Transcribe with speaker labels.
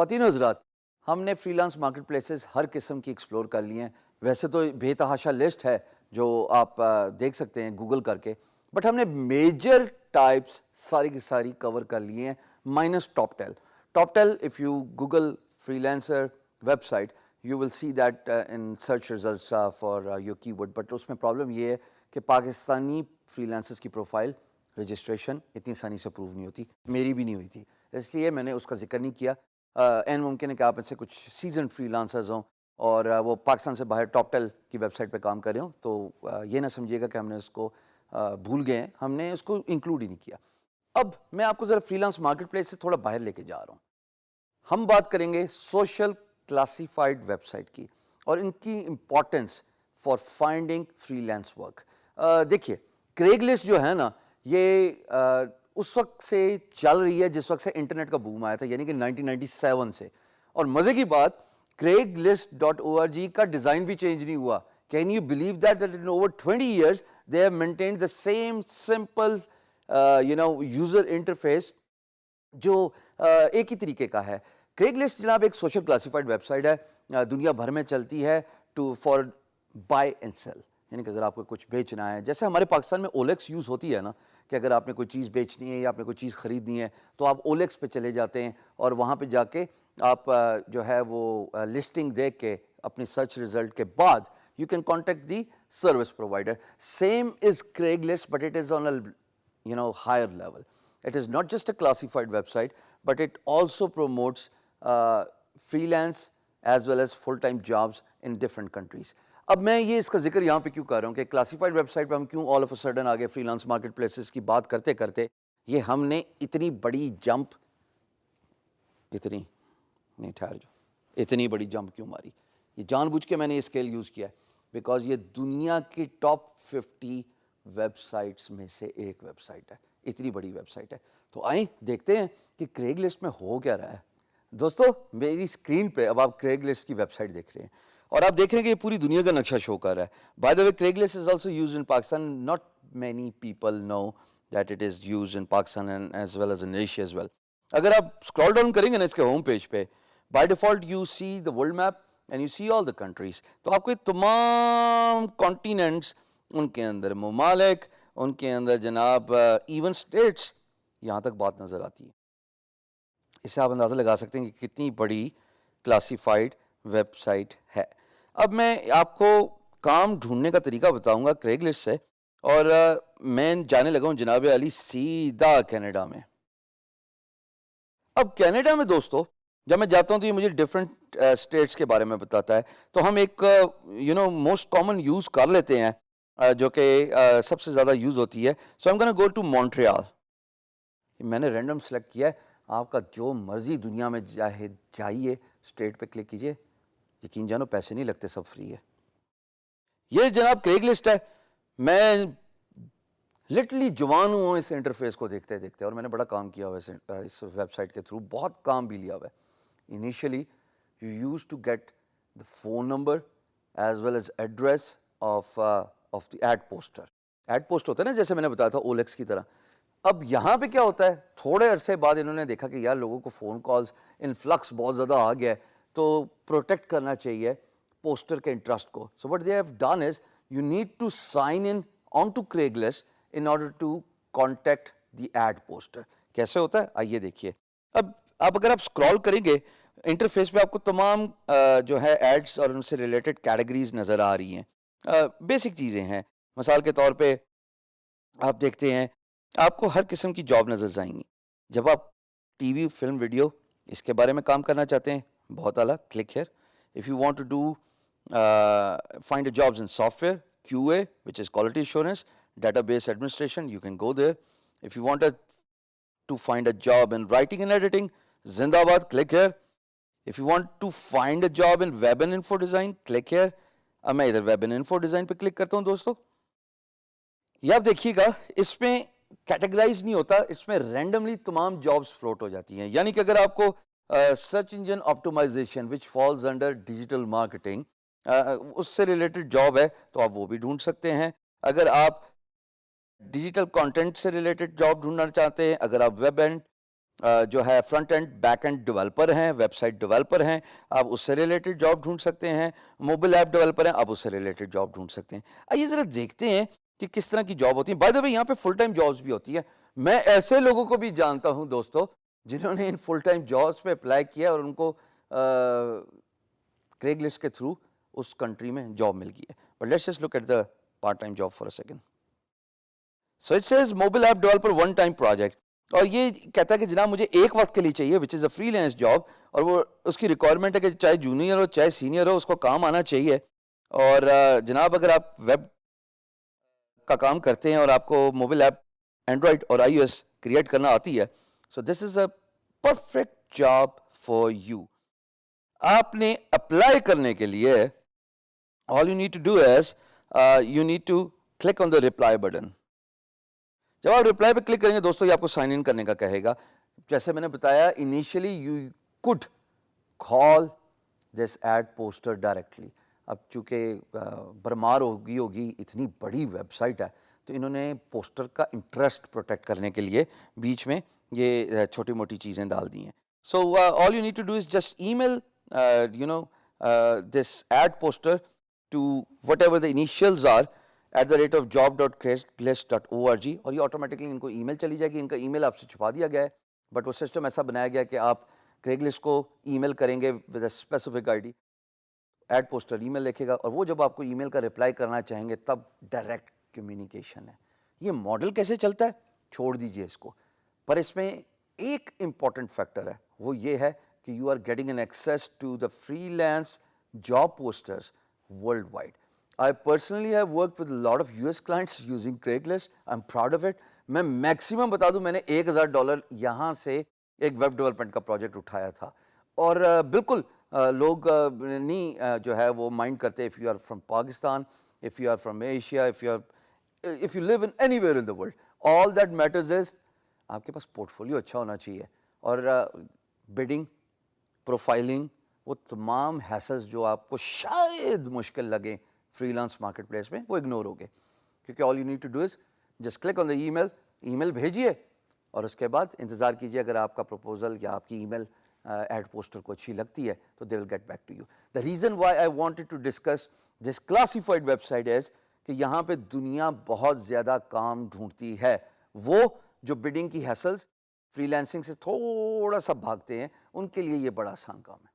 Speaker 1: خواتین و حضرات، ہم نے فری لانس مارکیٹ پلیسز ہر قسم کی ایکسپلور کر لی ہیں. ویسے تو بے تحاشا لسٹ ہے جو آپ دیکھ سکتے ہیں گوگل کر کے، بٹ ہم نے میجر ٹائپس ساری کی ساری کور کر لیے ہیں minus top tail. Top tail if you Google freelancer website you will see that in search results for your keyword. But اس میں پرابلم یہ ہے کہ پاکستانی فری لانسرس کی پروفائل رجسٹریشن اتنی آسانی سے اپروو نہیں ہوتی، میری بھی نہیں ہوئی تھی، اس لیے میں نے اس کا ذکر نہیں کیا. این ممکن ہے کہ آپ میں سے کچھ سیزن فری لانسرز ہوں اور وہ پاکستان سے باہر ٹاپ ٹیل کی ویب سائٹ پہ کام کر رہے ہوں، تو یہ نہ سمجھیے گا کہ ہم نے اس کو بھول گئے ہیں، ہم نے اس کو انکلوڈ ہی نہیں کیا. اب میں آپ کو ذرا فری لانس مارکیٹ پلیس سے تھوڑا باہر لے کے جا رہا ہوں. ہم بات کریں گے سوشل کلاسیفائڈ ویب سائٹ کی اور ان کی importance for finding free lance work. دیکھیے کریگ لسٹ جو ہے نا، یہ اس وقت سے چل رہی ہے جس وقت سے انٹرنیٹ کا بوم آیا تھا، یعنی کہ 1997 سے. اور مزے کی بات کریگ لسٹ .org کا ڈیزائن بھی چینج نہیں ہوا. Can you believe that in over 20 years they have maintained the same simple user interface جو ایک ہی طریقے کا ہے. کریگ لسٹ جناب ایک سوشل کلاسیفائڈ ویب سائٹ ہے، دنیا بھر میں چلتی ہے فار بائی اینڈ سیل. یعنی کہ اگر آپ کو کچھ بیچنا ہے، جیسے ہمارے پاکستان میں اولیکس یوز ہوتی ہے نا، کہ اگر آپ نے کوئی چیز بیچنی ہے یا آپ نے کوئی چیز خریدنی ہے تو آپ اولیکس پہ چلے جاتے ہیں اور وہاں پہ جا کے آپ جو ہے وہ لسٹنگ دیکھ کے اپنی سرچ رزلٹ کے بعد you can contact the service provider. Same is Craigslist, but it is on a higher level. It is not just a classified website, but it also promotes freelance as well as full-time jobs in different countries. اب میں یہ اس کا ذکر یہاں پہ کیوں کر رہا ہوں کہ کلاسیفائڈ ویب سائٹ پہ ہم کیوں آل آف اے سڈن آگے فری لانس مارکیٹ پلیسز کی بات کرتے کرتے یہ ہم نے اتنی بڑی جمپ اتنی بڑی جمپ کیوں ماری. یہ جان بوجھ کے میں نے یہ اسکیل یوز کیا ہے بیکاز یہ دنیا کی ٹاپ 50 ویب سائٹس میں سے ایک ویب سائٹ ہے، اتنی بڑی ویب سائٹ ہے. تو آئیں دیکھتے ہیں کہ کریگ لسٹ میں ہو کیا رہا ہے. دوستو میری اسکرین پہ اب آپ کریگ لسٹ کی ویب سائٹ دیکھ رہے ہیں اور آپ دیکھ رہے ہیں کہ یہ پوری دنیا کا نقشہ شو کر رہا ہے. By the way craigslist is also used in Pakistan. Not many people know that it is used in Pakistan and as well as in Asia as well. اگر آپ اسکرول ڈاؤن کریں گے نا اس کے ہوم پیج پہ، by default you see the world map and you see all the countries. تو آپ کو تمام کانٹیننٹس، ان کے اندر ممالک، ان کے اندر جناب ایون اسٹیٹس، یہاں تک بات نظر آتی ہے. اس سے آپ اندازہ لگا سکتے ہیں کہ کتنی بڑی کلاسیفائڈ ویب سائٹ ہے. اب میں آپ کو کام ڈھونڈنے کا طریقہ بتاؤں گا کریگ لسٹ سے، اور میں جانے لگا ہوں جناب علی سیدھا کینیڈا میں. اب کینیڈا میں دوستو جب میں جاتا ہوں تو یہ مجھے ڈفرینٹ اسٹیٹس کے بارے میں بتاتا ہے. تو ہم ایک موسٹ کامن یوز کر لیتے ہیں جو کہ سب سے زیادہ یوز ہوتی ہے. So I'm gonna go to Montreal. میں نے رینڈم سلیکٹ کیا ہے، آپ کا جو مرضی دنیا میں جائیے اسٹیٹ پہ کلک کیجئے، یقین جانو پیسے نہیں لگتے، سب فری ہے. یہ جناب کریگ لسٹ ہے. میں لٹرلی جوان ہوں اس انٹرفیس کو دیکھتے دیکھتے، اور میں نے بڑا کام کیا ہوا ہے اس ویب سائٹ کے تھرو، بہت کام بھی لیا ہوا ہے. Initially, you used to get the phone number as well as address of the ad poster. Ad post ہوتا ہے نا جیسے میں نے بتایا تھا اولیکس کی طرح. اب یہاں پہ کیا ہوتا ہے، تھوڑے عرصے بعد انہوں نے دیکھا کہ یار لوگوں کو فون کالز انفلکس بہت زیادہ آ گیا ہے، تو پروٹیکٹ کرنا چاہیے پوسٹر کے انٹرسٹ کو. So what they have done is you need to sign in onto Craigslist in order to contact the ad poster. کیسے ہوتا ہے آئیے دیکھیے. اب اگر آپ اسکرول کریں گے انٹرفیس پہ آپ کو تمام جو ہے ایڈس اور ان سے ریلیٹڈ کیٹیگریز نظر آ رہی ہیں. بیسک چیزیں ہیں. مثال کے طور پہ آپ دیکھتے ہیں آپ کو ہر قسم کی جاب نظر آئیں گی. جب آپ ٹی وی، فلم، ویڈیو اس کے بارے میں کام کرنا چاہتے ہیں، بہت اعلیٰ، click here. If you want to do find jobs in software, QA which is quality assurance, database administration, you can go there. If you want to find a job in writing and editing, Zindabad, click here. If you want to find a job in web and info design, click here. اب میں ادھر web and info design پہ click کرتا ہوں دوستو. یہ آپ دیکھیے گا اس میں کیٹیگرائز نہیں ہوتا، اس میں رینڈملی تمام جابز فلوٹ ہو جاتی ہیں. یعنی کہ اگر آپ کو سرچ انجن آپٹیمائزیشن وچ فالز انڈر ڈیجیٹل مارکیٹنگ اس سے ریلیٹڈ جاب ہے تو آپ وہ بھی ڈھونڈ سکتے ہیں. اگر آپ ڈیجیٹل کانٹینٹ سے ریلیٹڈ جاب ڈھونڈنا چاہتے ہیں، اگر آپ ویب اینڈ جو ہے front end back and developer ہیں, ویب سائٹ ڈیولپر ہیں, آپ اس سے ریلیٹڈ جاب ڈھونڈ سکتے ہیں. موبائل ایپ ڈیولپر ہیں, آپ اس سے ریلیٹڈ جاب ڈھونڈ سکتے ہیں. آئیے ذرا دیکھتے ہیں کہ کس طرح کی جاب ہوتی ہیں. بائی دا وے یہاں پہ فل ٹائم جابس بھی ہوتی ہیں. میں ایسے لوگوں کو بھی جانتا ہوں دوستو جنہوں نے ان فل ٹائم جابس پہ اپلائی کیا اور ان کو کریگ لسٹ کے تھرو اس کنٹری میں جاب مل گئی ہے. But let's just look at the part time job for a second. So it says mobile app developer one time project, اور یہ کہتا ہے کہ جناب مجھے ایک وقت کے لیے چاہیے وچ از اے فری لینس جاب, اور وہ اس کی ریکوائرمنٹ ہے کہ چاہے جونیئر ہو چاہے سینئر ہو اس کو کام آنا چاہیے. اور جناب اگر آپ ویب کا کام کرتے ہیں اور آپ کو موبائل ایپ اینڈرائڈ اور آئی او ایس کریٹ کرنا آتی ہے, so this is a perfect job for you. آپ نے اپلائی کرنے کے لیے all you need to do is you need to click on the reply button. جب آپ ریپلائی پہ کلک کریں گے دوستو یہ آپ کو سائن ان کرنے کا کہے گا. جیسے میں نے بتایا initially you could call this ad poster directly. اب چونکہ برمار ہوگی اتنی بڑی ویب سائٹ ہے تو انہوں نے پوسٹر کا انٹرسٹ پروٹیکٹ کرنے کے لیے بیچ میں یہ چھوٹی موٹی چیزیں ڈال دی ہیں. سو all you need to do is just email this ad poster to whatever the initials are @job.craigslist.org, اور یہ آٹومیٹکلی ان کو ای میل چلی جائے گی. ان کا ای میل آپ سے چھپا دیا گیا ہے بٹ وہ سسٹم ایسا بنایا گیا کہ آپ کریگ لسٹ کو ای میل کریں گے with a specific I D, ad poster email لکھے گا اور وہ جب آپ کو ای میل کا رپلائی کرنا چاہیں گے تب ڈائریکٹ کمیونیکیشن ہے. یہ ماڈل کیسے چلتا ہے چھوڑ دیجئے اس کو, پر اس میں ایک امپورٹنٹ فیکٹر ہے, وہ یہ ہے کہ you are getting an access to the freelance job posters world wide. I personally have worked with a lot of US clients using Craigslist. I'm proud of it. میں maximum بتا دوں میں نے $1,000 یہاں سے ایک ویب ڈیولپمنٹ کا project اٹھایا تھا, اور بالکل لوگ نہیں جو ہے وہ مائنڈ کرتے. if you are from Pakistan, if you are from Asia, if you live in anywhere in the world, all that matters is آپ کے پاس پورٹ فولیو اچھا ہونا چاہیے, اور بڈنگ, پروفائلنگ, وہ تمام ہیسلز جو آپ کو شاید مشکل لگیں فری لانس مارکیٹ پلیس میں وہ اگنور ہو گئے, کیونکہ all you need to do is just click on the email, email بھیجیے اور اس کے بعد انتظار کیجیے. اگر آپ کا پروپوزل یا آپ کی ای میل ایڈ پوسٹر کو اچھی لگتی ہے تو they will get back to you. The reason why I wanted to discuss this classified website is کہ یہاں پہ دنیا بہت زیادہ کام ڈھونڈتی ہے. وہ جو بڈنگ کی ہیسلز فری لانسنگ سے تھوڑا سا بھاگتے ہیں ان کے لیے یہ بڑا آسان کام ہے.